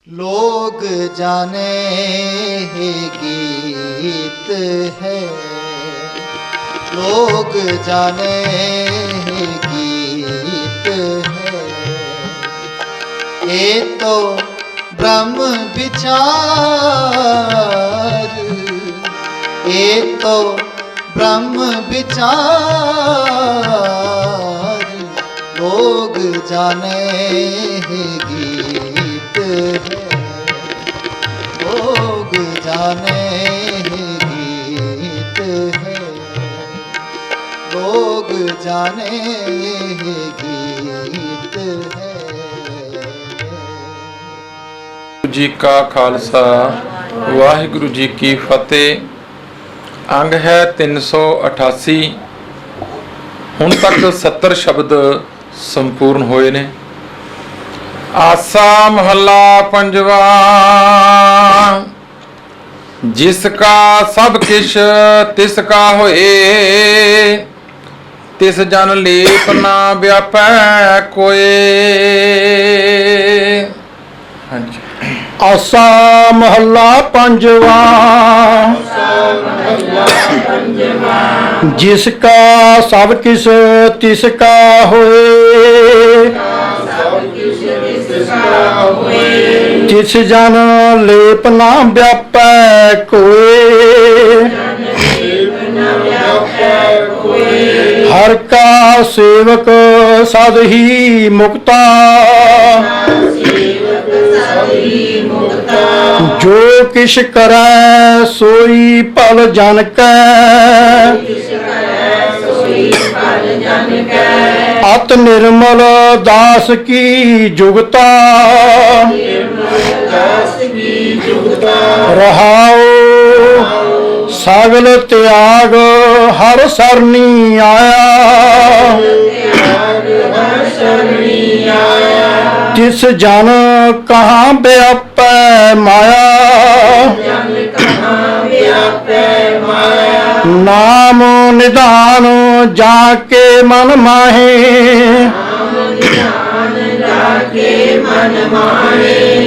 लोग जाने ही गीत है, लोग जाने ही गीत है। ये तो ब्रह्म विचार, ये तो ब्रह्म विचार। लोग जाने ही गीत है, लोग जाने ही गीत है, लोग जाने ही गीत है। जी का खालसा वाहिगुरु जी की फतेह। अंग है 388। ਹੁਣ तक 70 शब्द संपूर्ण होए ने। आसा महला पंजवा। जिसका सब किश तिसका होए, तिस जन लेप ना व्यापै कोय। हाँ जी। आसा महला पंजवा। जिसका सब किस तिसका होए, जिस जन लेप ना व्यापै कोय। हर का सेवक सद ही मुक्ता, जो किश करै सोई भल जन कै। अत निर्मल दास की जुगता, रहाओ सगल त्याग हर सरनी आया। जिस जन कहाँ व्यापै माया, नाम निधान जाके मन माहे।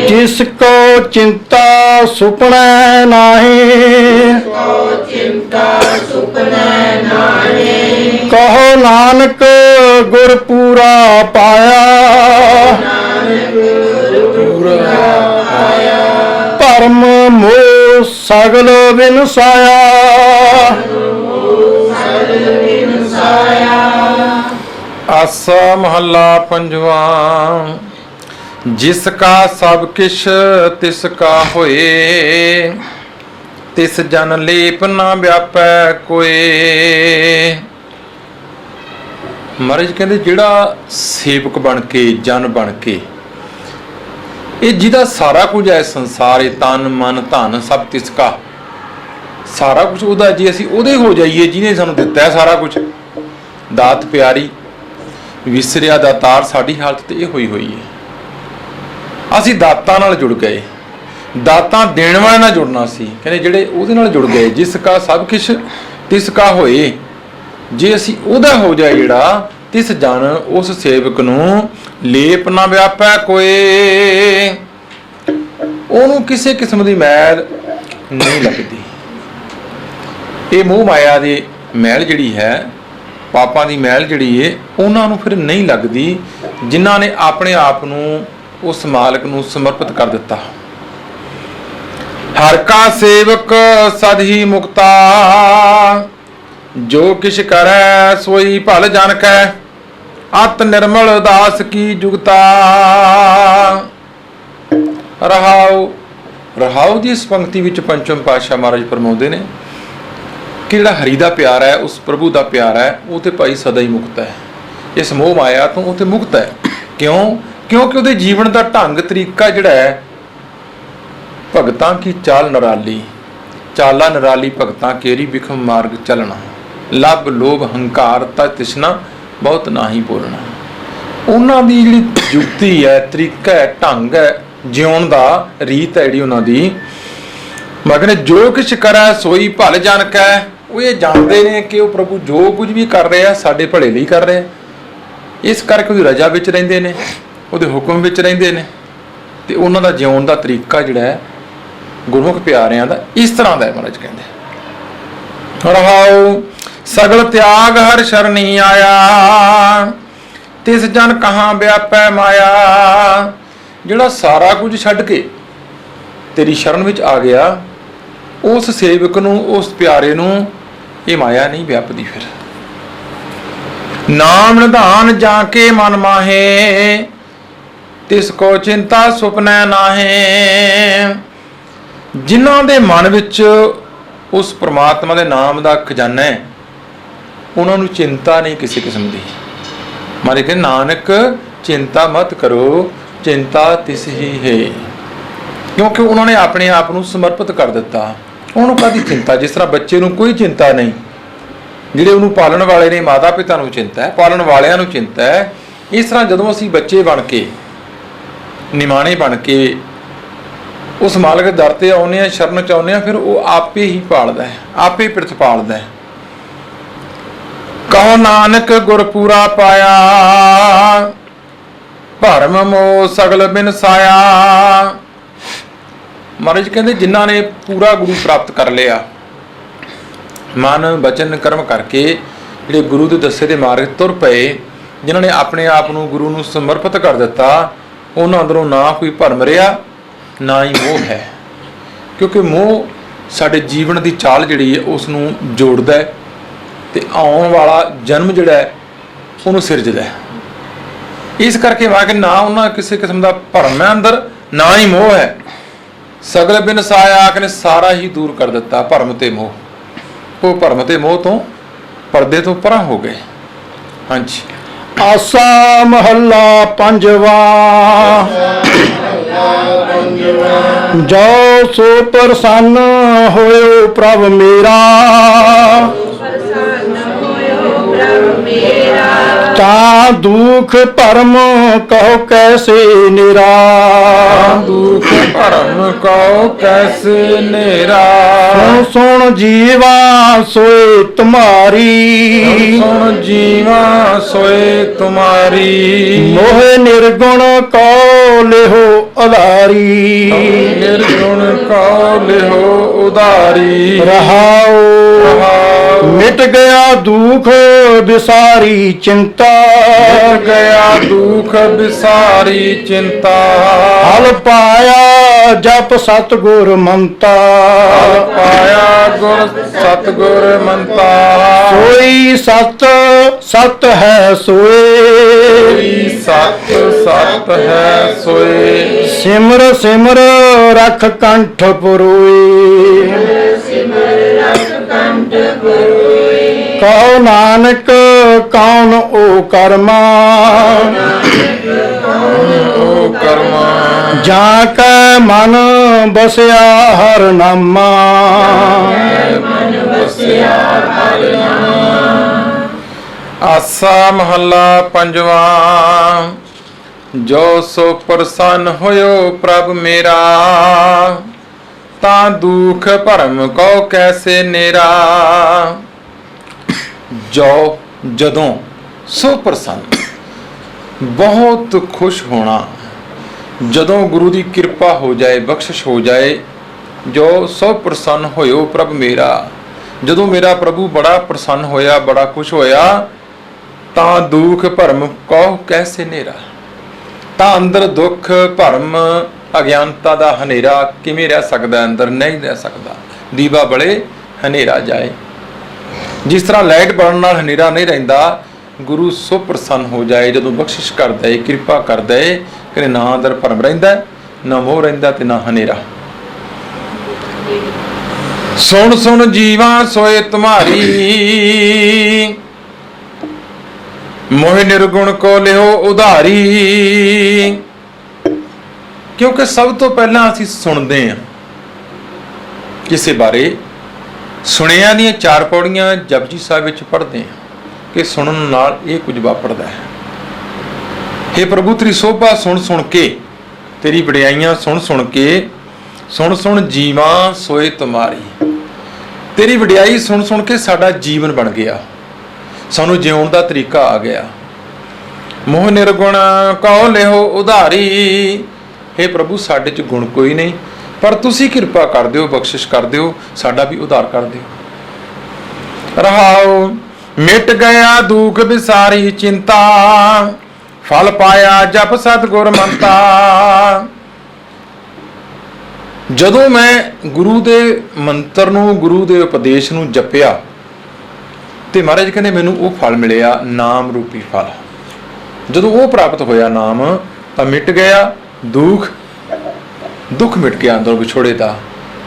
जिसको चिंता सुपने नाहे, कहो नानक गुर पूरा पाया। परम मोह सगल विनसाया। आसा महला पंजवा। जिसका सब किश तिसका होए, तिस जन लेप ना व्यापै कोय। महाराज कहते जिहड़ा सेवक बन के जन बन के ਇਹ ਜਿਹਦਾ ਸਾਰਾ ਕੁਝ ਹੈ ਸੰਸਾਰ, ਇਹ ਤਨ ਮਨ ਧਨ ਸਭ ਤਿਸਕਾ, ਸਾਰਾ ਕੁਝ ਉਹਦਾ। ਜੇ ਅਸੀਂ ਉਹਦੇ ਹੋ ਜਾਈਏ ਜਿਹਨੇ ਸਾਨੂੰ ਦਿੱਤਾ ਹੈ ਸਾਰਾ ਕੁਝ, ਦਾਤ ਪਿਆਰੀ ਵਿਸਰਿਆ ਦਾਤਾਰ, ਸਾਡੀ ਹਾਲਤ ਤੇ ਇਹ ਹੋਈ ਹੋਈ ਹੈ। ਅਸੀਂ ਦਾਤਾਂ ਨਾਲ ਜੁੜ ਗਏ, ਦਾਤਾਂ ਦੇਣ ਵਾਲੇ ਨਾਲ ਜੁੜਨਾ ਸੀ। ਕਹਿੰਦੇ ਜਿਹੜੇ ਉਹਦੇ ਨਾਲ ਜੁੜ ਗਏ, ਜਿਸ ਕਾ ਸਭ ਕਿਛ ਤਿਸ ਕਾ ਹੋਏ। ਜੇ ਅਸੀਂ ਉਹਦਾ ਹੋ ਜਾਏ ਜਿਹੜਾ, ਤਿਸ ਜਨ ਉਸ ਸੇਵਕ ਨੂੰ ਲੇਪ ਨਾ ਵਿਆਪੈ ਕੋਏ, ਉਹਨੂੰ ਕਿਸੇ ਕਿਸਮ ਦੀ ਮੈਲ ਨਹੀਂ ਲੱਗਦੀ। ਇਹ ਮੋਹ ਮਾਇਆ ਦੀ ਮੈਲ ਜਿਹੜੀ ਹੈ, ਪਾਪਾਂ ਦੀ ਮੈਲ ਜਿਹੜੀ ਹੈ, ਉਹਨਾਂ ਨੂੰ ਫਿਰ ਨਹੀਂ ਲੱਗਦੀ ਜਿਨ੍ਹਾਂ ਨੇ ਆਪਣੇ ਆਪ ਨੂੰ ਉਸ ਮਾਲਕ ਨੂੰ ਸਮਰਪਿਤ ਕਰ ਦਿੱਤਾ। ਹਰ ਕਾ ਸੇਵਕ ਸਦ ਹੀ ਮੁਕਤਾ, ਜੋ ਕਿਛ ਕਰੈ ਸੋਈ ਭਲ ਜਨ ਕੈ। ਅਤ ਨਿਰਮਲ ਦਾਸ ਕੀ ਜੁਗਤਾ। ਰਹਾਉ। ਰਹਾਉ ਦੀ ਇਸ ਪੰਕਤੀ ਵਿੱਚ ਪੰਚਮ ਪਾਤਸ਼ਾਹ ਮਹਾਰਾਜ ਫਰਮਾਉਂਦੇ ਨੇ ਕਿ ਜਿਹੜਾ ਹਰੀ ਦਾ ਪਿਆਰ ਹੈ, ਉਸ ਪ੍ਰਭੂ ਦਾ ਪਿਆਰ ਹੈ, ਉਹ ਤੇ ਭਾਈ ਸਦਾ ਹੀ ਮੁਕਤ ਹੈ। ਇਸ ਮੋਹ ਮਾਇਆ ਤੋਂ ਉਹ ਤੇ ਮੁਕਤ ਹੈ। ਕਿਉਂ? ਕਿਉਂਕਿ ਉਹਦੇ ਜੀਵਨ ਦਾ ਢੰਗ ਤਰੀਕਾ ਜਿਹੜਾ ਹੈ, ਭਗਤਾਂ ਕੀ ਚਾਲ ਨਿਰਾਲੀ, ਚਾਲਾ ਨਿਰਾਲੀ ਭਗਤਾਂ ਕੇਰੀ ਬਿਖਮ ਮਾਰਗ ਚੱਲਣਾ। ਲੱਭ ਲੋਭ ਹੰਕਾਰ ਤਾ ਤਿਸ਼ਨਾ ਬਹੁਤ ਨਾਹੀ ਬੋਲਣਾ। ਉਹਨਾਂ ਦੀ ਜਿਹੜੀ ਜੁਗਤੀ ਹੈ, ਤਰੀਕਾ ਹੈ, ਢੰਗ ਹੈ ਜਿਉਣ ਦਾ, ਰੀਤ ਹੈ ਜਿਹੜੀ ਉਹਨਾਂ ਦੀ। ਮੈਂ ਕਹਿੰਦਾ ਜੋ ਕੁਛ ਕਰੈ ਸੋਈ ਭਲ ਜਨ ਕੈ। ਉਹ ਇਹ ਜਾਣਦੇ ਨੇ ਕਿ ਉਹ ਪ੍ਰਭੂ ਜੋ ਕੁਝ ਵੀ ਕਰ ਰਿਹਾ ਸਾਡੇ ਭਲੇ ਲਈ ਕਰ ਰਿਹਾ। ਇਸ ਕਰਕੇ ਉਹਦੀ ਰਜ਼ਾ ਵਿੱਚ ਰਹਿੰਦੇ ਨੇ, ਉਹਦੇ ਹੁਕਮ ਵਿੱਚ ਰਹਿੰਦੇ ਨੇ। ਤੇ ਉਹਨਾਂ ਦਾ ਜਿਉਣ ਦਾ ਤਰੀਕਾ ਜਿਹੜਾ ਹੈ ਗੁਰਮੁਖ ਪਿਆਰਿਆਂ ਦਾ ਇਸ ਤਰ੍ਹਾਂ ਦਾ ਹੈ। ਮਹਾਰਾਜ ਕਹਿੰਦੇ ਰਹਾਉ ਸਗਲ ਤਿਆਗ ਹਰ ਸ਼ਰਣੀ ਆਇਆ, ਤਿਸ ਜਨ ਕਹਾਂ ਵਿਆਪੈ ਮਾਇਆ। ਜਿਹੜਾ ਸਾਰਾ ਕੁਝ ਛੱਡ ਕੇ ਤੇਰੀ ਸ਼ਰਨ ਵਿੱਚ ਆ ਗਿਆ, ਉਸ ਸੇਵਕ ਨੂੰ, ਉਸ ਪਿਆਰੇ ਨੂੰ ਇਹ ਮਾਇਆ ਨਹੀਂ ਵਿਆਪਦੀ। ਫਿਰ ਨਾਮ ਨਿਧਾਨ ਜਾ ਕੇ ਮਨ ਮਾਹੇ, ਤਿਸ ਕੋ ਚਿੰਤਾ ਸੁਪਨੈ ਨਾਹੇ। ਜਿਨ੍ਹਾਂ ਦੇ ਮਨ ਵਿੱਚ ਉਸ ਪ੍ਰਮਾਤਮਾ ਦੇ ਨਾਮ ਦਾ ਖਜ਼ਾਨਾ ਹੈ, ਉਹਨਾਂ ਨੂੰ ਚਿੰਤਾ ਨਹੀਂ ਕਿਸੇ ਕਿਸਮ ਦੀ। ਮਾਰੇ ਕਿ ਨਾਨਕ ਚਿੰਤਾ ਮਤ ਕਰੋ, ਚਿੰਤਾ ਤਿਸ ਹੀ ਹੈ। ਕਿਉਂਕਿ ਉਹਨਾਂ ਨੇ ਆਪਣੇ ਆਪ ਨੂੰ ਸਮਰਪਿਤ ਕਰ ਦਿੱਤਾ। ਉਹਨੂੰ ਕਾਹਦੀ ਚਿੰਤਾ? ਜਿਸ ਤਰ੍ਹਾਂ ਬੱਚੇ ਨੂੰ ਕੋਈ ਚਿੰਤਾ ਨਹੀਂ, ਜਿਹੜੇ ਉਹਨੂੰ ਪਾਲਣ ਵਾਲੇ ਨੇ, ਮਾਤਾ ਪਿਤਾ ਨੂੰ ਚਿੰਤਾ ਹੈ, ਪਾਲਣ ਵਾਲਿਆਂ ਨੂੰ ਚਿੰਤਾ ਹੈ। ਇਸ ਤਰ੍ਹਾਂ ਜਦੋਂ ਅਸੀਂ ਬੱਚੇ ਬਣ ਕੇ, ਨਿਮਾਣੇ ਬਣ ਕੇ ਉਸ ਮਾਲਕ ਦੇ ਦਰ ਤੇ ਆਉਂਦੇ ਹਾਂ, ਸ਼ਰਨ ਚ ਆਉਂਦੇ ਹਾਂ, ਫਿਰ ਉਹ ਆਪੇ ਹੀ ਪਾਲਦਾ ਹੈ, ਆਪੇ ਪਿਰਤ ਪਾਲਦਾ ਹੈ। ਕਹੋ ਨਾਨਕ ਗੁਰ ਪੂਰਾ ਪਾਇਆ, ਭਰਮ ਮੋਹ ਸਗਲ ਬਿਨ ਸਾਇਆ। ਮਹਾਰਾਜ ਕਹਿੰਦੇ ਜਿਨ੍ਹਾਂ ਨੇ ਪੂਰਾ ਗੁਰੂ ਪ੍ਰਾਪਤ ਕਰ ਲਿਆ, ਮਨ ਬਚਨ ਕਰਮ ਕਰਕੇ ਜਿਹੜੇ ਗੁਰੂ ਦੇ ਦੱਸੇ ਦੇ ਮਾਰਗ ਤੁਰ ਪਏ, ਜਿਨ੍ਹਾਂ ਨੇ ਆਪਣੇ ਆਪ ਨੂੰ ਗੁਰੂ ਨੂੰ ਸਮਰਪਿਤ ਕਰ ਦਿੱਤਾ, ਉਹਨਾਂ ਅੰਦਰੋਂ ਨਾ ਕੋਈ ਭਰਮ ਰਿਹਾ, ਨਾ ਹੀ ਮੋਹ ਹੈ। ਕਿਉਂਕਿ ਮੋਹ ਸਾਡੇ ਜੀਵਨ ਦੀ ਚਾਲ ਜਿਹੜੀ ਹੈ ਉਸ ਨੂੰ ਜੋੜਦਾ ਹੈ ਤੇ ਆਉਣ ਵਾਲਾ ਜਨਮ ਜਿਹੜਾ ਹੈ ਉਹਨੂੰ ਸਿਰਜਦਾ ਹੈ। ਇਸ ਕਰਕੇ ਵਾ ਕਿ ਨਾ ਉਹਨਾਂ ਕਿਸੇ ਕਿਸਮ ਦਾ ਭਰਮ ਹੈ ਅੰਦਰ, ਨਾ ਹੀ ਮੋਹ ਹੈ। ਸਗਲ ਬਿਨ ਸਾਇਆ ਕਿ ਸਾਰਾ ਹੀ ਦੂਰ ਕਰ ਦਿੱਤਾ ਭਰਮ ਤੇ ਮੋਹ। ਉਹ ਭਰਮ ਤੇ ਮੋਹ ਤੋਂ, ਪਰਦੇ ਤੋਂ ਪਰਾਂ ਹੋ ਗਏ। ਹਾਂਜੀ। ਆਸਾ ਮਹੱਲਾ ਪੰਜਵਾ। ਜੋ ਸੋ ਪ੍ਰਸੰਨ ਹੋਇਓ ਪ੍ਰਭ ਮੇਰਾ, ਤਾਂ ਦੁਖ ਭਰਮ ਕਹੋ ਕੈਸੇ ਨਿਰਾ। ਦੁਖ ਭਰਮ ਕਹੋ ਕੈਸੇ ਨੇਰਾ। ਸੁਣ ਸੁਣ ਜੀਵਾ ਸੋਏ ਤੁਮਾਰੀ, ਸੁਣ ਜੀਵਾ ਸੋਏ ਤੁਮਾਰੀ। ਮੋਹ ਨਿਰਗੁਣ ਕੋ ਲਿਹੋ ਉਧਾਰੀ। ਨਿਰਗੁਣ ਕੋ ਲਿਹੋ ਉਧਾਰੀ। ਰਹਾਉ ਮਿਟ ਗਿਆ ਦੁਖ ਵਿਸਾਰੀ ਚਿੰਤਾ। ਮਿਟ ਗਿਆ ਦੁਖ ਵਿਸਾਰੀ ਚਿੰਤਾ। ਹਲ ਪਾਇਆ ਜਪ ਸਤਿਗੁਰ ਮੰਤਾ। ਹਲ ਪਾਇਆ ਗੁਰ ਸਤਿਗੁਰ ਮੰਤਾ। ਸੋਈ ਸਤ ਸਤ ਹੈ ਸੋਏ। ਸਤ ਸਤ ਹੈ ਸੋਏ। ਸਿਮਰ ਸਿਮਰ ਰਖ ਕੰਠ ਪੁਰੋਏ। ਕਹੋ ਨਾਨਕ ਕੌਣ ਓ ਕਰਮਾ। ਓ ਕਰਮਾ। ਜਾਂ ਕੈ ਮਨ ਬਸਿਆ ਹਰ ਨਾਮਾ। ਆਸਾ ਮਹੱਲਾ ਪੰਜਵਾ। ਜੋ ਸੋ ਪ੍ਰਸੰਨ ਹੋਇਓ ਪ੍ਰਭ ਮੇਰਾ, ਤਾਂ ਦੁਖ ਭਰਮ ਕੋ ਕੈਸੇ ਨੇਰਾ। ਜੋ ਜਦੋਂ ਸੋ ਪ੍ਰਸੰਨ, ਬਹੁਤ ਖੁਸ਼ ਹੋਣਾ, ਜਦੋਂ ਗੁਰੂ ਦੀ ਕਿਰਪਾ ਹੋ ਜਾਏ, ਬਖਸ਼ਿਸ਼ ਹੋ ਜਾਏ। ਜੋ ਸੋ ਪ੍ਰਸੰਨ ਹੋਇਓ ਪ੍ਰਭ ਮੇਰਾ, ਜਦੋਂ ਮੇਰਾ ਪ੍ਰਭੂ ਬੜਾ ਪ੍ਰਸੰਨ ਹੋਇਆ, ਬੜਾ ਖੁਸ਼ ਹੋਇਆ, ਤਾਂ ਦੁਖ ਭਰਮ ਕਹੋ ਕੈਸੇ ਨੇਰਾ। ਤਾਂ ਅੰਦਰ ਦੁੱਖ ਭਰਮ ਅਗਿਆਨਤਾ ਦਾ ਹਨੇਰਾ ਕਿਵੇਂ ਰਹਿ ਸਕਦਾ? ਅੰਦਰ ਨਹੀਂ ਰਹਿ ਸਕਦਾ। ਦੀਵਾ ਬਲੇ ਹਨੇਰਾ ਜਾਏ। ਜਿਸ ਤਰ੍ਹਾਂ ਲਾਈਟ ਬਲਣ ਨਾਲ ਹਨੇਰਾ ਨਹੀਂ ਰਹਿੰਦਾ, ਗੁਰੂ ਸੋ ਪ੍ਰਸੰਨ ਹੋ ਜਾਏ ਜਦੋਂ ਬਖਸ਼ਿਸ਼ ਕਰਦਾ ਏ, ਕਿਰਪਾ ਕਰਦਾ ਏ, ਕਿ ਨਾ ਅੰਦਰ ਭਰਮ ਰਹਿੰਦਾ, ਨਾ ਮੋਹ ਰਹਿੰਦਾ ਤੇ ਨਾ ਹਨੇਰਾ। ਸੁਣ ਸੁਣ ਜੀਵਾ ਸੋਏ ਤੁਮਾਰੀ, ਮੋਹ ਨਿਰਗੁਣ ਕੋ ਲਿਓ ਉਧਾਰੀ। ਕਿਉਂਕਿ ਸਭ ਤੋਂ ਪਹਿਲਾਂ ਅਸੀਂ ਸੁਣਦੇ ਹਾਂ ਕਿਸੇ ਬਾਰੇ। ਸੁਣਿਆ ਦੀਆਂ 4 ਪੌੜੀਆਂ ਜਪਜੀ ਸਾਹਿਬ ਵਿੱਚ ਪੜ੍ਹਦੇ ਹਾਂ ਕਿ ਸੁਣਨ ਨਾਲ ਇਹ ਕੁਝ ਵਾਪਰਦਾ ਹੈ। ਹੇ ਪ੍ਰਭੂ ਤੇਰੀ ਸੋਭਾ ਸੁਣ ਸੁਣ ਕੇ, ਤੇਰੀ ਵਡਿਆਈਆਂ ਸੁਣ ਸੁਣ ਕੇ, ਸੁਣ ਸੁਣ ਜੀਵਾਂ ਸੋਏ ਤੁਮਾਰੀ। ਤੇਰੀ ਵਡਿਆਈ ਸੁਣ ਸੁਣ ਕੇ ਸਾਡਾ ਜੀਵਨ ਬਣ ਗਿਆ, ਸਾਨੂੰ ਜਿਉਣ ਦਾ ਤਰੀਕਾ ਆ ਗਿਆ। ਮੋਹ ਨਿਰਗੁਣ ਕਉ ਲਿਓ ਉਧਾਰੀ। हे प्रभु साडे च गुण कोई नहीं, पर तुसी किरपा कर दिओ, बख्शिश कर दिओ, साडा भी उद्धार कर दिओ। रहाओ मिट गया दुख बिसारी चिंता, फल पाया जप सतगुर मंता। ਜਦੋਂ ਮੈਂ ਗੁਰੂ ਦੇ ਮੰਤਰ ਨੂੰ, ਗੁਰੂ ਦੇ ਉਪਦੇਸ਼ ਨੂੰ ਜਪਿਆ ਤੇ ਮਹਾਰਾਜ ਕਹਿੰਦੇ ਮੈਨੂੰ ਉਹ ਫਲ ਮਿਲਿਆ, ਨਾਮ ਰੂਪੀ ਫਲ। ਜਦੋਂ ਉਹ ਪ੍ਰਾਪਤ ਹੋਇਆ ਨਾਮ, ਤਾਂ ਮਿਟ ਗਿਆ ਦੁੱਖ ਮਿਟ ਗਿਆ ਅੰਦਰੋਂ ਵਿਛੋੜੇ ਦਾ,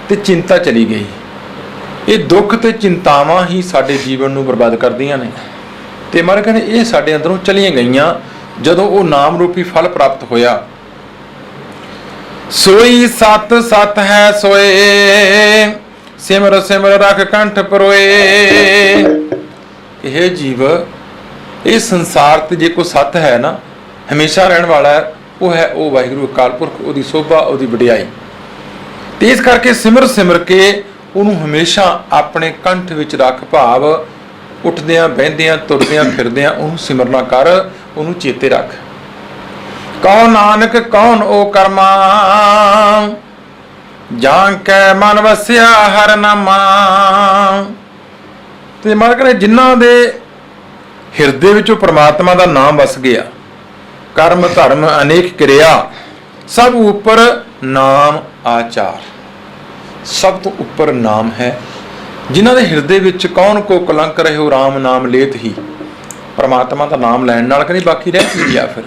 ਤੇ ਚਿੰਤਾ ਚਲੀ ਗਈ। ਇਹ ਦੁੱਖ ਤੇ ਚਿੰਤਾਵਾਂ ਹੀ ਸਾਡੇ ਜੀਵਨ ਨੂੰ ਬਰਬਾਦ ਕਰਦੀਆਂ ਨੇ, ਤੇ ਮਹਾਰਾਜ ਕਹਿੰਦੇ ਇਹ ਸਾਡੇ ਅੰਦਰੋਂ ਚਲੀਆਂ ਗਈਆਂ ਜਦੋਂ ਉਹ ਨਾਮ ਰੂਪੀ ਫਲ ਪ੍ਰਾਪਤ ਹੋਇਆ। सोई सत सत है सोए, सिमर सिमर रख कंठ परोए। हे जीव, ਇਹ ਸੰਸਾਰ ਤੇ ਜੇ ਕੋਈ ਸੱਤ ਹੈ ਨਾ, ਹਮੇਸ਼ਾ ਰਹਿਣ ਵਾਲਾ ਹੈ, ਉਹ ਹੈ ਉਹ ਵਾਹਿਗੁਰੂ ਅਕਾਲ ਪੁਰਖ, ਉਹਦੀ ਸੋਭਾ, ਉਹਦੀ ਵਡਿਆਈ। ਤੇ ਇਸ ਕਰਕੇ ਸਿਮਰ ਸਿਮਰ ਕੇ ਉਹਨੂੰ ਹਮੇਸ਼ਾ ਆਪਣੇ ਕੰਠ ਵਿੱਚ ਰੱਖ, ਭਾਵ ਉੱਠਦਿਆਂ ਬਹਿੰਦਿਆਂ ਤੁਰਦਿਆਂ ਫਿਰਦਿਆਂ ਉਹਨੂੰ ਸਿਮਰਨਾ ਕਰ, ਉਹਨੂੰ ਚੇਤੇ ਰੱਖ। ਕਹੋ ਨਾਨਕ ਕੌਣ ਓ ਕਰਮਾ, ਜਾਂ ਕੈ ਮਨ ਵਸਿਆ ਹਰ ਨਾਮਾ। ਤੇ ਮਨ ਕਰੇ ਜਿਨ੍ਹਾਂ ਦੇ ਹਿਰਦੇ ਵਿੱਚੋਂ ਪ੍ਰਮਾਤਮਾ ਦਾ ਨਾਮ ਵਸ ਗਿਆ, ਕਰਮ ਧਰਮ ਅਨੇਕ ਕਿਰਿਆ, ਸਭ ਉੱਪਰ ਨਾਮ ਆਚਾਰ, ਸਭ ਤੋਂ ਉੱਪਰ ਨਾਮ ਹੈ। ਜਿਨ੍ਹਾਂ ਦੇ ਹਿਰਦੇ ਵਿੱਚ ਕੌਣ ਕੋ ਕਲੰਕ ਰਹਿਓ ਰਾਮ ਨਾਮ ਲੇਤ ਹੀ। ਪ੍ਰਮਾਤਮਾ ਦਾ ਨਾਮ ਲੈਣ ਨਾਲ ਕਹਿੰਦੇ ਬਾਕੀ ਰਹਿ ਕੀ ਗਿਆ, ਫਿਰ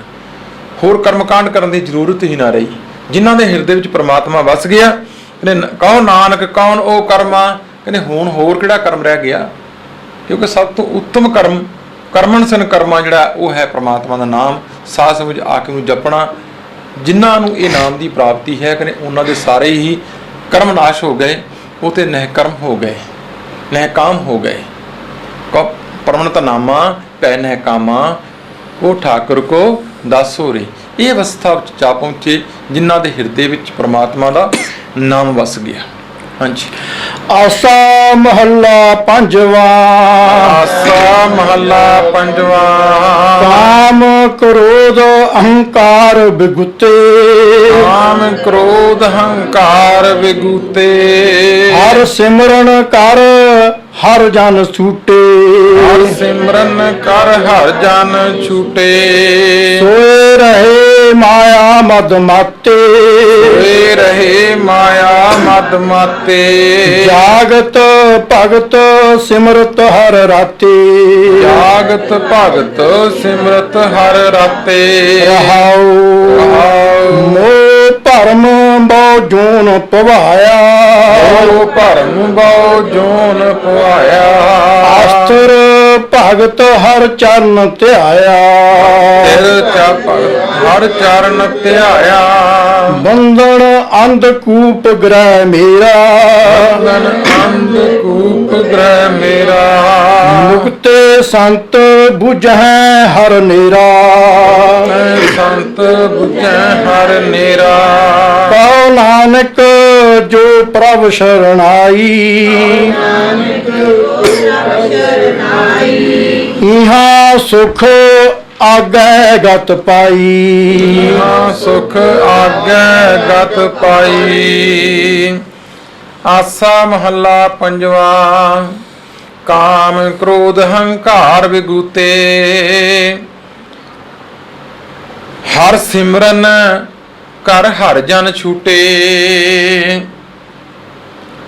ਹੋਰ ਕਰਮਕਾਂਡ ਕਰਨ ਦੀ ਜ਼ਰੂਰਤ ਹੀ ਨਾ ਰਹੀ। ਜਿਨ੍ਹਾਂ ਦੇ ਹਿਰਦੇ ਵਿੱਚ ਪ੍ਰਮਾਤਮਾ ਵਸ ਗਿਆ, ਕਹਿੰਦੇ ਕਹੋ ਨਾਨਕ ਕੌਣ ਉਹ ਕਰਮਾ, ਕਹਿੰਦੇ ਹੁਣ ਹੋਰ ਕਿਹੜਾ ਕਰਮ ਰਹਿ ਗਿਆ, ਕਿਉਂਕਿ ਸਭ ਤੋਂ ਉੱਤਮ ਕਰਮ ਕਰਮਨ ਸਨ ਕਰਮਾ ਜਿਹੜਾ ਉਹ ਹੈ ਪ੍ਰਮਾਤਮਾ ਦਾ ਨਾਮ, ਸਾਧ ਸਮਝ ਆ ਕੇ ਨੂੰ ਜਪਣਾ। ਜਿਨ੍ਹਾਂ ਨੂੰ ਇਹ ਨਾਮ ਦੀ ਪ੍ਰਾਪਤੀ ਹੈ, ਕਹਿੰਦੇ ਉਹਨਾਂ ਦੇ ਸਾਰੇ ਹੀ ਕਰਮ ਨਾਸ਼ ਹੋ ਗਏ, ਉਹ ਤੇ ਨਹਿਕਰਮ ਹੋ ਗਏ, ਨਹਿਕਾਮ ਹੋ ਗਏ। ਪਰਮਨਤ ਨਾਮਾ ਪੈ ਨਹਿਕਾਮਾ, ਉਹ ਠਾਕੁਰ ਕੋ ਦੱਸ ਹੋ ਰਹੀ। ਇਹ ਅਵਸਥਾ ਵਿੱਚ ਜਾ ਪਹੁੰਚੇ ਜਿਨ੍ਹਾਂ ਦੇ ਹਿਰਦੇ ਵਿੱਚ ਪ੍ਰਮਾਤਮਾ ਦਾ ਨਾਮ ਵਸ ਗਿਆ। ਹਾਂਜੀ। ਆਸਾ ਮਹੱਲਾ ਪੰਜਵਾ। ਆਸਾ ਮਹੱਲਾ ਪੰਜਵਾ। ਕਾਮ ਕ੍ਰੋਧ ਅਹੰਕਾਰ ਵਿਗੁਤੇ, ਕਾਮ ਕ੍ਰੋਧ ਹੰਕਾਰ ਵਿਗੂਤੇ। ਹਰ ਸਿਮਰਨ ਕਰ ਹਰ ਜਨ ਛੂਟੇ, ਹਰ ਸਿਮਰਨ ਕਰ ਹਰ ਜਨ ਛੂਟੇ। ਸੋਏ ਰਹੇ ਮਾਇਆ ਮਦ ਮਾਤੇ, ਸੋਏ ਰਹੇ ਮਾਇਆ ਮਦ ਮਾਤੇ। ਜਾਗਤ ਭਗਤ ਸਿਮਰਤ ਹਰ ਰਾਤੇ, ਜਾਗਤ ਭਗਤ ਸਿਮਰਤ ਹਰ ਰਾਤੇ। ਰਹਾਉ ਮੋਹ ਭਰਮ ਬਹੁ ਜੂਨ ਪਵਾਇਆ, ਉਹ ਭਰਮ ਬਹੁ ਜੋਨ ਪਵਾਇਆ। ਆਸਤਰ ਭਗਤ ਹਰ ਚਰਨ ਧਿਆਇਆ, ਤੇਰ ਚਪ ਹਰ ਚਰਨ ਧਿਆਇਆ। ਬੰਧਨ ਅੰਧਕੂਪ ਗ੍ਰਹਿ ਮੇਰਾ, ਬੰਧਨ ਅੰਧਕੂਪ ਗ੍ਰਹਿ ਮੇਰਾ। ਮੁਕਤੇ ਸੰਤ ਬੁਝੈ ਹਰ ਨੇਰਾ, ਸੰਤ ਬੁਝੈ ਹਰ ਨੇਰਾ। ਕਹੋ ਨਾਨਕ ਜੋ ਪ੍ਰਭ ਸ਼ਰਨਾਈ, ਇਹਾਂ ਸੁਖ ਆਗੈ ਗਤ ਪਾਈ, ਇਹਾਂ ਸੁਖ ਆਗੈ ਗਤ ਪਾਈ। ਆਸਾ ਮਹੱਲਾ ਪੰਜਵਾ। ਕਾਮ ਕ੍ਰੋਧ ਹੰਕਾਰ ਵਿਗੂਤੇ, ਹਰ ਸਿਮਰਨ ਕਰ ਹਰ ਜਨ ਛੂਟੇ।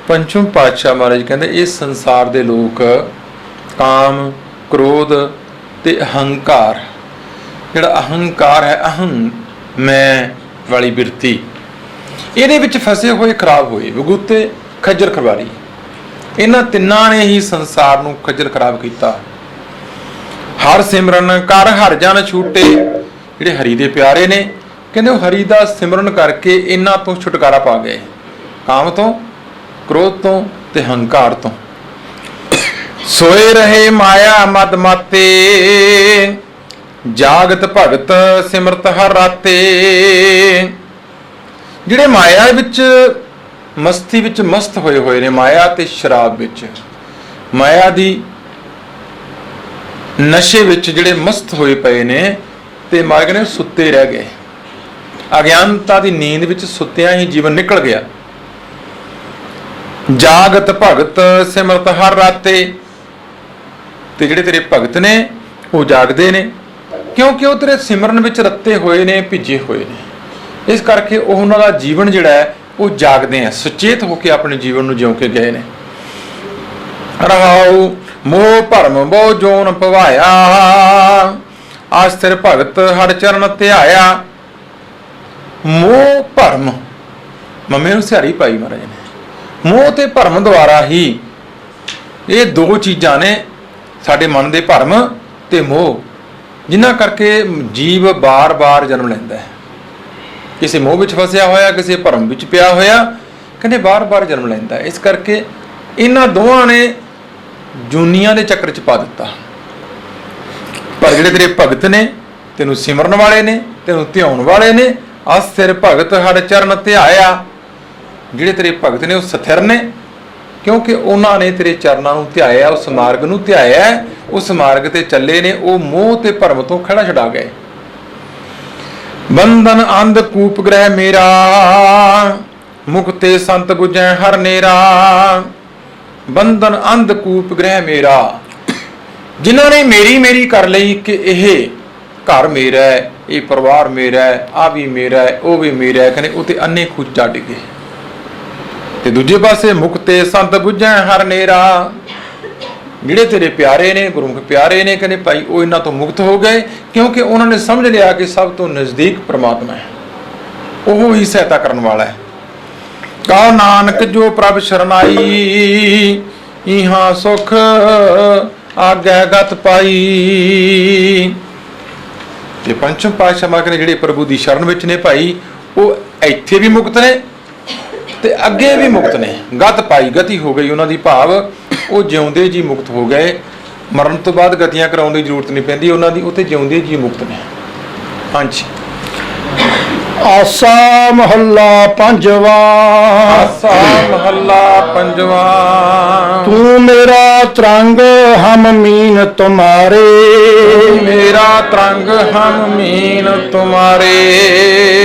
ਪੰਚਮ ਪਾਤਸ਼ਾਹ ਮਹਾਰਾਜ ਕਹਿੰਦੇ ਇਸ ਸੰਸਾਰ ਦੇ ਲੋਕ ਕਾਮ ਕ੍ਰੋਧ ਤੇ ਅਹੰਕਾਰ, ਜਿਹੜਾ ਅਹੰਕਾਰ ਹੈ, ਅਹੰ ਮੈਂ ਵਾਲੀ ਬਿਰਤੀ, ਇਹਦੇ ਵਿੱਚ ਫਸੇ ਹੋਏ ਖਰਾਬ ਹੋਏ। ਵਿਗੂਤੇ ਖੱਜਰ ਖਰਵਾਰੀ, ਇਹਨਾਂ ਤਿੰਨਾਂ ਨੇ ਹੀ ਸੰਸਾਰ ਨੂੰ ਖੱਜਰ ਖਰਾਬ ਕੀਤਾ। ਹਰ ਸਿਮਰਨ ਕਰ ਹਰ ਜਨ ਛੂਟੇ, ਜਿਹੜੇ ਹਰੀ ਦੇ ਪਿਆਰੇ ਨੇ, ਕਹਿੰਦੇ ਉਹ ਹਰੀ ਦਾ ਸਿਮਰਨ ਕਰਕੇ ਇਹਨਾਂ ਤੋਂ ਛੁਟਕਾਰਾ ਪਾ ਗਏ, ਕਾਮ ਤੋਂ, ਕ੍ਰੋਧ ਤੋਂ ਤੇ ਹੰਕਾਰ ਤੋਂ। ਸੋਏ ਰਹੇ ਮਾਇਆ ਮਦ ਮਾਤੇ, ਜਾਗਤ ਭਗਤ ਸਿਮਰਤ ਹਰ ਰਾਤੇ। ਜਿਹੜੇ ਮਾਇਆ ਵਿੱਚ ਮਸਤੀ ਵਿੱਚ ਮਸਤ ਹੋਏ ਹੋਏ ਨੇ, ਮਾਇਆ ਤੇ ਸ਼ਰਾਬ ਵਿੱਚ, ਮਾਇਆ ਦੀ ਨਸ਼ੇ ਵਿੱਚ ਜਿਹੜੇ ਮਸਤ ਹੋਏ ਪਏ ਨੇ, ਤੇ ਮਾਰਗ ਨੇ ਸੁੱਤੇ ਰਹਿ ਗਏ। ਅਗਿਆਨਤਾ ਦੀ ਨੀਂਦ ਵਿੱਚ ਸੁੱਤਿਆਂ ਹੀ ਜੀਵਨ ਨਿਕਲ ਗਿਆ। ਜਾਗਤ ਭਗਤ ਸਿਮਰਤ ਹਰ ਰਾਤੇ, ਤੇ ਜਿਹੜੇ ਤੇਰੇ ਭਗਤ ਨੇ ਉਹ ਜਾਗਦੇ ਨੇ, ਕਿਉਂਕਿ ਉਹ ਤੇਰੇ ਸਿਮਰਨ ਵਿੱਚ ਰੱਤੇ ਹੋਏ ਨੇ, ਭਿੱਜੇ ਹੋਏ ਨੇ। ਇਸ ਕਰਕੇ ਉਹ ਉਹਨਾਂ ਦਾ ਜੀਵਨ ਜਿਹੜਾ ਹੈ ਉਹ ਜਾਗਦੇ ਆ, ਸੁਚੇਤ ਹੋ ਕੇ ਆਪਣੇ ਜੀਵਨ ਨੂੰ ਜਿਉਂ ਕੇ ਗਏ ਨੇ। ਰਹਾਉ ਮੋਹ ਭਰਮ ਬਹੁ ਜੋਨ ਭਵਾਇਆ, ਆਸਥਿਰ ਭਗਤ ਹਰ ਚਰਨ ਧਿਆਇਆ। ਮੋਹ ਭਰਮ, ਮੰਮੇ ਨੂੰ ਸਿਹਾਰੀ ਪਾਈ ਮਹਾਰਾਜ ਨੇ। ਮੋਹ ਤੇ ਭਰਮ ਦੁਆਰਾ ਹੀ, ਇਹ ਦੋ ਚੀਜ਼ਾਂ ਨੇ ਸਾਡੇ ਮਨ ਦੇ, ਭਰਮ ਤੇ ਮੋਹ, ਜਿਨ੍ਹਾਂ ਕਰਕੇ ਜੀਵ ਬਾਰ-ਬਾਰ ਜਨਮ ਲੈਂਦਾ ਹੈ। ਕਿਸੇ ਮੋਹ ਵਿੱਚ ਫਸਿਆ ਹੋਇਆ, ਕਿਸੇ ਭਰਮ ਵਿੱਚ ਪਿਆ ਹੋਇਆ, ਕਹਿੰਦੇ ਬਾਰ-ਬਾਰ ਜਨਮ ਲੈਂਦਾ ਹੈ। ਇਸ ਕਰਕੇ ਇਹਨਾਂ ਦੋਵਾਂ ਨੇ ਜੂਨੀਆਂ ਦੇ ਚੱਕਰ 'ਚ ਪਾ ਦਿੱਤਾ। ਪਰ ਜਿਹੜੇ ਤੇਰੇ ਭਗਤ ਨੇ, ਤੈਨੂੰ ਸਿਮਰਨ ਵਾਲੇ ਨੇ, ਤੈਨੂੰ ਧਿਆਉਣ ਵਾਲੇ ਨੇ, ਅਸਥਿਰ ਭਗਤ ਹਰ ਚਰਨ ਧਿਆਇਆ। ਜਿਹੜੇ ਤੇਰੇ ਭਗਤ ਨੇ ਉਹ ਸਥਿਰ ਨੇ, ਕਿਉਂਕਿ ਉਹਨਾਂ ਨੇ ਤੇਰੇ ਚਰਨਾਂ ਨੂੰ ਧਿਆਇਆ, ਉਸ ਮਾਰਗ ਨੂੰ ਧਿਆਇਆ, ਉਸ ਮਾਰਗ ਤੇ ਚੱਲੇ ਨੇ। ਉਹ ਮੋਹ ਤੇ ਭਰਮ ਤੋਂ ਖੜਾ ਛਡਾ ਗਏ। ਬੰਧਨ ਅੰਧ ਕੂਪ ਗ੍ਰਹਿ ਮੇਰਾ, ਮੁਕਤੇ ਸੰਤ ਬੁਝੈ ਹਰ ਨੇਰਾ। ਬੰਧਨ ਅੰਧ ਕੂਪ ਗ੍ਰਹਿ ਮੇਰਾ, ਜਿਨ੍ਹਾਂ ਨੇ ਮੇਰੀ ਮੇਰੀ ਕਰ ਲਈ ਕਿ ਇਹ ਘਰ ਮੇਰਾ ਹੈ, ਇਹ ਪਰਿਵਾਰ ਮੇਰਾ ਹੈ, ਆ ਵੀ ਮੇਰਾ ਹੈ, ਉਹ ਵੀ ਮੇਰਾ ਹੈ, ਕਹਿੰਦੇ ਉਹ ਤੇ ਅੰਨੇ ਖੂਚ ਚੜ ਗਏ। ਤੇ ਦੂਜੇ ਪਾਸੇ ਮੁਕਤੇ ਸੰਤ ਬੁਝੈ ਹਰ ਨੇਰਾ, ਜਿਹੜੇ ਤੇਰੇ ਪਿਆਰੇ ਨੇ, ਗੁਰਮੁਖ ਪਿਆਰੇ ਨੇ, ਕਹਿੰਦੇ ਭਾਈ ਉਹ ਇਹਨਾਂ ਤੋਂ ਮੁਕਤ ਹੋ ਗਏ, ਕਿਉਂਕਿ ਉਹਨਾਂ ਨੇ ਸਮਝ ਲਿਆ ਕਿ ਸਭ ਤੋਂ ਨਜ਼ਦੀਕ ਪ੍ਰਮਾਤਮਾ ਹੈ, ਉਹ ਹੀ ਸਹਾਇਤਾ ਕਰਨ ਵਾਲਾ ਹੈ। ਕਹੋ ਨਾਨਕ ਜੋ ਪ੍ਰਭ ਸ਼ਰਨਾਈ, ਇਹਾਂ ਸੁਖ ਆਗੈ ਗਤ ਪਾਈ। ਤੇ ਪੰਚਮ ਪਾਤਸ਼ਾਹ ਮਹਾਰਾਜ ਨੇ ਜਿਹੜੇ ਪ੍ਰਭੂ ਦੀ ਸ਼ਰਨ ਵਿੱਚ ਨੇ ਭਾਈ, ਉਹ ਇੱਥੇ ਵੀ ਮੁਕਤ ਨੇ ਤੇ ਅੱਗੇ ਵੀ ਮੁਕਤ ਨੇ। ਗਤ ਪਾਈ, ਗਤੀ ਹੋ ਗਈ ਉਹਨਾਂ ਦੀ, ਭਾਵ ਉਹ ਜਿਉਂਦੇ ਜੀ ਮੁਕਤ ਹੋ ਗਏ। ਮਰਨ ਤੋਂ ਬਾਅਦ ਗਤੀਆਂ ਕਰਾਉਣ ਦੀ ਜ਼ਰੂਰਤ ਨਹੀਂ ਪੈਂਦੀ ਉਹਨਾਂ ਦੀ, ਉੱਥੇ ਜਿਉਂਦੇ ਜੀ ਮੁਕਤ ਨੇ। ਹਾਂਜੀ। ਆਸਾ ਮਹੱਲਾ ਪੰਜਵਾ। ਆਸਾ ਮਹੱਲਾ ਪੰਜਵਾ। ਤੂੰ ਮੇਰਾ ਤਰੰਗ ਹਮ ਮੀਨ ਤੁਮਾਰੇ, ਮੇਰਾ ਤਰੰਗ ਹਮ ਮੀਨ ਤੁਮਾਰੇ।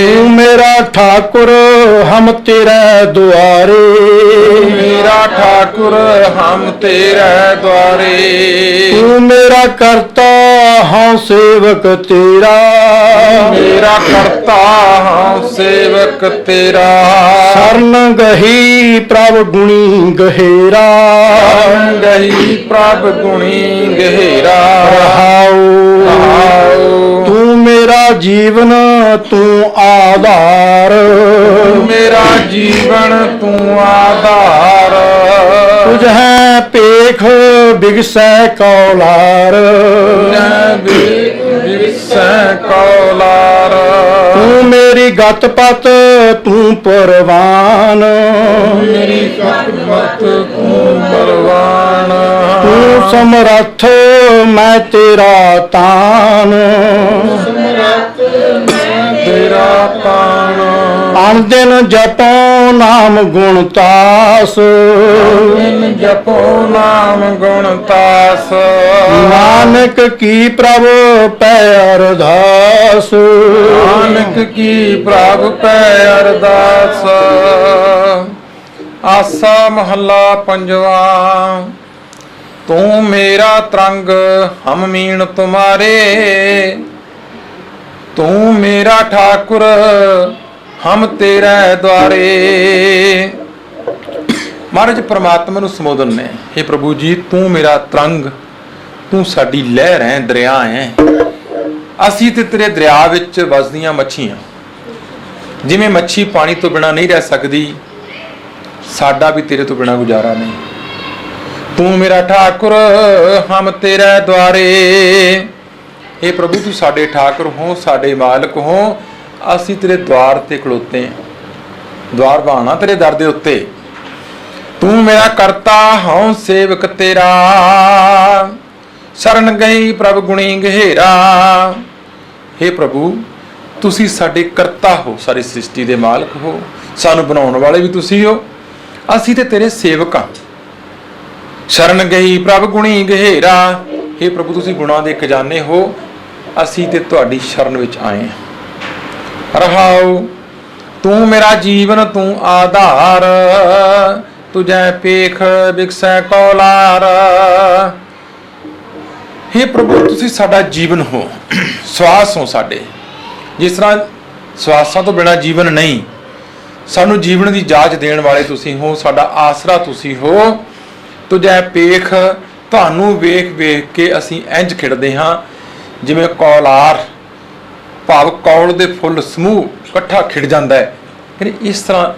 ਤੂੰ ਮੇਰਾ ਠਾਕੁਰ ਹਮ ਤੇਰੇ ਦੁਆਰੇ, ਮੇਰਾ ਠਾਕੁਰ ਹਮ ਤੇਰੇ ਦੁਆਰੇ। ਤੂੰ ਮੇਰਾ ਕਰਤਾ ਹਾਂ ਸੇਵਕ ਤੇਰਾ, ਮੇਰਾ ਕਰਤਾ ਹਾਂ ਸੇਵਕ ਤੇਰਾ। ਸਰਨ ਗਹੀ ਪ੍ਰਭ ਗੁਣੀ ਗਹਿਰਾ, ਸਰਨ ਗਹੀ ਪ੍ਰਭ ਗੁਣੀ ਗਹਿਰਾ। ਰਹਾਉ ਤੂੰ ਮੇਰਾ ਜੀਵਨ ਤੂੰ ਆਧਾਰ, ਮੇਰਾ ਜੀਵਨ ਤੂੰ ਆਧਾਰ। ਤੁਝ ਹੈ ਭੇਖ ਬਿਗਸੈ ਕੌਲਾਰ, ਵਿਸੈ ਕੌਲਾਰ। ਤੂੰ ਮੇਰੀ ਗਤ ਪਤ ਤੂੰ ਪਰਵਾਨ, ਮੇਰੀ ਗਤ ਤੂੰ ਪਰਵਾਨ। ਤੂੰ ਸਮਰੱਥ ਮੈਂ ਤੇਰਾ ਤਾਨ, ਤੇਰਾ ਤਾਨ। ਅਨ ਦਿਨ ਜਪੋ ਨਾਮ ਗੁਣ ਤਾਸ, ਜਪੋ ਨਾਮ ਗੁਣ ਤਾਸ। ਨਾਨਕ ਕੀ ਪ੍ਰਭ ਪੈ ਅਰਦਾਸ, ਨਾਨਕ ਕੀ ਪ੍ਰਭ ਪੈ ਅਰਦਾਸ। ਆਸਾ ਮਹੱਲਾ ਪੰਜਵਾ। ਤੂੰ ਮੇਰਾ ਤਰੰਗ ਹਮ ਮੀਣ ਤੁਮਾਰੇ, ਤੂੰ ਮੇਰਾ ਠਾਕੁਰ ਹਮ ਤੇਰੇ ਦੁਆਰੇ। ਮਹਾਰਾਜ ਪ੍ਰਮਾਤਮਾ ਨੂੰ ਸੰਬੋਧਨ ਨੇ, हे ਪ੍ਰਭੂ ਜੀ ਤੂੰ ਮੇਰਾ ਤਰੰਗ, ਤੂੰ ਸਾਡੀ ਲਹਿਰ ਹੈ, ਦਰਿਆ ਹੈ। ਅਸੀਂ ਤੇ ਤੇਰੇ ਦਰਿਆ ਵਿੱਚ ਵਸਦੀਆਂ ਮੱਛੀਆਂ। ਜਿਵੇਂ ਮੱਛੀ ਪਾਣੀ ਤੋਂ ਬਿਨਾ ਨਹੀਂ ਰਹਿ ਸਕਦੀ, ਸਾਡਾ ਵੀ ਤੇਰੇ ਤੋਂ ਬਿਨਾ ਗੁਜ਼ਾਰਾ ਨਹੀਂ। ਤੂੰ ਮੇਰਾ ਠਾਕੁਰ ਹਮ ਤੇਰੇ ਦੁਆਰੇ। हे ਪ੍ਰਭੂ ਤੂੰ ਸਾਡੇ ਠਾਕੁਰ ਹੋ, ਸਾਡੇ ਮਾਲਕ ਹੋ, ਅਸੀਂ ਤੇਰੇ ਦੁਆਰ ਤੇ ਖਲੋਤੇ ਹਾਂ, ਦੁਆਰ ਬਾਣਾ ਤੇਰੇ ਦਰ ਦੇ ਉੱਤੇ। ਤੂੰ ਮੇਰਾ ਕਰਤਾ ਹਉ ਸੇਵਕ ਤੇਰਾ, ਸ਼ਰਨ ਗਈ ਪ੍ਰਭ ਗੁਣੀ ਗਹਿਰਾ। हे ਪ੍ਰਭੂ ਤੁਸੀਂ ਸਾਡੇ ਕਰਤਾ ਹੋ, ਸਾਰੀ ਸ੍ਰਿਸ਼ਟੀ ਦੇ ਮਾਲਕ ਹੋ, ਸਾਨੂੰ ਬਣਾਉਣ ਵਾਲੇ ਵੀ ਤੁਸੀਂ ਹੋ, ਅਸੀਂ ਤੇ ਤੇਰੇ ਸੇਵਕ ਹਾਂ। ਸ਼ਰਨ ਗਈ ਪ੍ਰਭ ਗੁਣੀ ਗਹਿਰਾ। हे ਪ੍ਰਭੂ ਤੁਸੀਂ ਗੁਣਾਂ ਦੇ ਖਜ਼ਾਨੇ ਹੋ, ਅਸੀਂ ਤੇ ਤੁਹਾਡੀ ਸ਼ਰਨ ਵਿੱਚ ਆਏ ਹਾਂ। ਰਹਾਉ ਤੂੰ ਮੇਰਾ ਜੀਵਨ ਤੂੰ ਆਧਾਰ, ਤੁਝੈ ਪੇਖ ਬਿਕਸੈ ਕੌਲਾਰ। हे ਪ੍ਰਭੂ ਤੁਸੀਂ ਸਾਡਾ ਜੀਵਨ ਹੋ, ਸਵਾਸ ਹੋ ਸਾਡੇ। ਜਿਸ ਤਰ੍ਹਾਂ ਸਵਾਸਾਂ ਤੋਂ ਬਿਨਾਂ ਜੀਵਨ ਨਹੀਂ, ਸਾਨੂੰ ਜੀਵਨ ਦੀ ਜਾਚ ਦੇਣ ਵਾਲੇ ਤੁਸੀਂ ਹੋ, ਸਾਡਾ ਆਸਰਾ ਤੁਸੀਂ ਹੋ। ਤੁਝੈ ਪੇਖ, ਤੁਹਾਨੂੰ ਵੇਖ ਵੇਖ ਕੇ ਅਸੀਂ ਇੰਝ ਖਿੜਦੇ ਹਾਂ ਜਿਵੇਂ ਕੌਲਾਰ ਭਾਵ ਕੌਲ ਦੇ ਫੁੱਲ ਸਮੂਹ ਇਕੱਠਾ ਖਿੜ ਜਾਂਦਾ ਹੈ। ਕਹਿੰਦੇ ਇਸ ਤਰ੍ਹਾਂ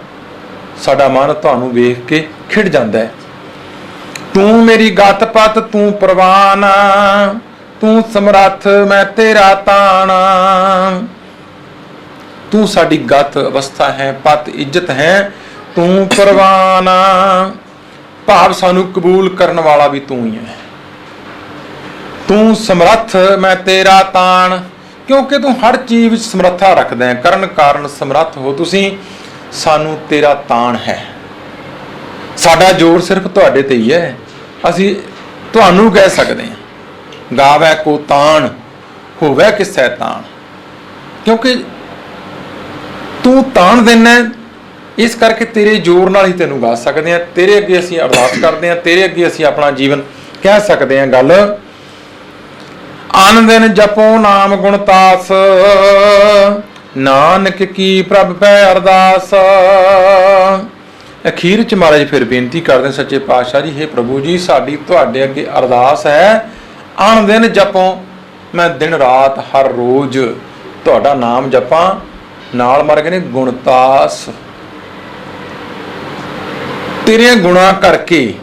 ਸਾਡਾ ਮਨ ਤੁਹਾਨੂੰ ਵੇਖ ਕੇ ਖਿੜ ਜਾਂਦਾ ਹੈ। ਤੂੰ ਮੇਰੀ ਗਤ ਪਤ ਤੂੰ ਪ੍ਰਵਾਨ, ਤੂੰ ਸਮਰੱਥ ਮੈਂ ਤੇਰਾ ਤਾਣ। ਤੂੰ ਸਾਡੀ ਗਤ ਅਵਸਥਾ ਹੈ, ਪਤ ਇੱਜ਼ਤ ਹੈ, ਤੂੰ ਪ੍ਰਵਾਨ ਭਾਵ ਸਾਨੂੰ ਕਬੂਲ ਕਰਨ ਵਾਲਾ ਵੀ ਤੂੰ ਹੀ ਹੈ। ਤੂੰ ਸਮਰੱਥ ਮੈਂ ਤੇਰਾ ਤਾਣ, ਕਿਉਂਕਿ ਤੂੰ ਹਰ ਚੀਜ਼ ਵਿੱਚ ਸਮਰੱਥਾ ਰੱਖਦਾ ਹੈ, ਕਰਨ ਕਾਰਨ ਸਮਰੱਥ ਹੋ ਤੁਸੀਂ, ਸਾਨੂੰ ਤੇਰਾ ਤਾਣ ਹੈ। ਸਾਡਾ ਜ਼ੋਰ ਸਿਰਫ ਤੁਹਾਡੇ ਤੇ ਹੀ ਹੈ। ਅਸੀਂ ਤੁਹਾਨੂੰ ਕਹਿ ਸਕਦੇ ਹਾਂ ਗਾਵੈ ਕੋ ਤਾਣ ਹੋਵੇ ਕਿਸੈ ਤਾਣ, ਕਿਉਂਕਿ ਤੂੰ ਤਾਣ ਦੇਣਾ, ਇਸ ਕਰਕੇ ਤੇਰੇ ਜ਼ੋਰ ਨਾਲ ਹੀ ਤੈਨੂੰ ਗਾ ਸਕਦੇ ਹਾਂ। ਤੇਰੇ ਅੱਗੇ ਅਸੀਂ ਅਰਦਾਸ ਕਰਦੇ ਹਾਂ, ਤੇਰੇ ਅੱਗੇ ਅਸੀਂ ਆਪਣਾ ਜੀਵਨ ਕਹਿ ਸਕਦੇ ਹਾਂ। ਗੱਲ ਆਨ ਦਿਨ ਜਪੋ ਨਾਮ ਗੁਣ ਤਾਸ, ਨਾਨਕ ਕੀ ਪ੍ਰਭ ਪੈ ਅਰਦਾਸ। ਅਖੀਰ ਚ ਮਹਾਰਾਜ ਫਿਰ ਬੇਨਤੀ ਕਰਦੇ ਸੱਚੇ ਪਾਤਸ਼ਾਹ ਜੀ, हे ਪ੍ਰਭੂ ਜੀ ਸਾਡੀ ਤੁਹਾਡੇ ਅੱਗੇ ਅਰਦਾਸ ਹੈ, ਆਨ ਦਿਨ ਜਪੋ, ਮੈਂ ਦਿਨ ਰਾਤ ਹਰ ਰੋਜ਼ ਤੁਹਾਡਾ ਨਾਮ ਜਪਾਂ। ਨਾਲ ਮਰ ਗਏ ਨੇ ਗੁਣਤਾਸ, ਤੇਰੇ ਗੁਣਾ ਕਰਕੇ,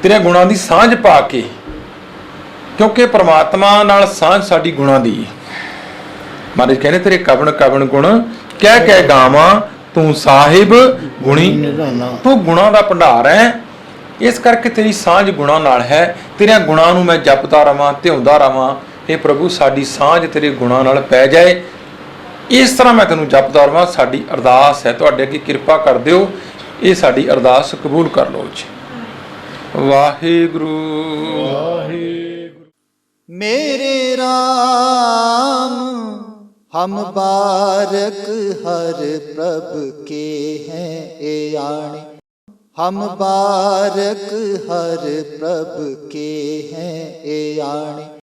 ਤੇਰੇ ਗੁਣਾਂ ਦੀ ਸਾਂਝ ਪਾ ਕੇ, ਕਿਉਂਕਿ ਪ੍ਰਮਾਤਮਾ ਨਾਲ ਸਾਂਝ ਸਾਡੀ ਗੁਣਾਂ ਦੀ ਹੈ। ਮਹਾਰਾਜ ਕਹਿੰਦੇ ਤੇਰੇ ਕਵਣ ਕਵਣ ਗੁਣ ਕਹਿ ਕਹਿ ਗਾਵਾਂ, ਤੂੰ ਸਾਹਿਬ ਗੁਣੀ, ਤੂੰ ਗੁਣਾਂ ਦਾ ਭੰਡਾਰ ਹੈ। ਇਸ ਕਰਕੇ ਤੇਰੀ ਸਾਂਝ ਗੁਣਾਂ ਨਾਲ ਹੈ। ਤੇਰਿਆਂ ਗੁਣਾਂ ਨੂੰ ਮੈਂ ਜਪਦਾ ਰਵਾਂ, ਧਿਆਉਂਦਾ ਰਵਾਂ। हे ਪ੍ਰਭੂ ਸਾਡੀ ਸਾਂਝ ਤੇਰੇ ਗੁਣਾਂ ਨਾਲ ਪੈ ਜਾਏ, ਇਸ ਤਰ੍ਹਾਂ ਮੈਂ ਤੈਨੂੰ ਜਪਦਾ ਰਵਾਂ। ਸਾਡੀ ਅਰਦਾਸ ਹੈ, ਤੁਹਾਡੇ ਅੱਗੇ ਕਿਰਪਾ ਕਰ ਦਿਓ, ਇਹ ਸਾਡੀ ਅਰਦਾਸ ਕਬੂਲ ਕਰ ਲਓ ਜੀ। ਵਾਹਿਗੁਰੂ ਵਾਹਿਗੁਰੂ। मेरे राम हम बारक हर प्रभ के हैं ए आणे, हम बारक हर प्रभ के हैं ए आणे।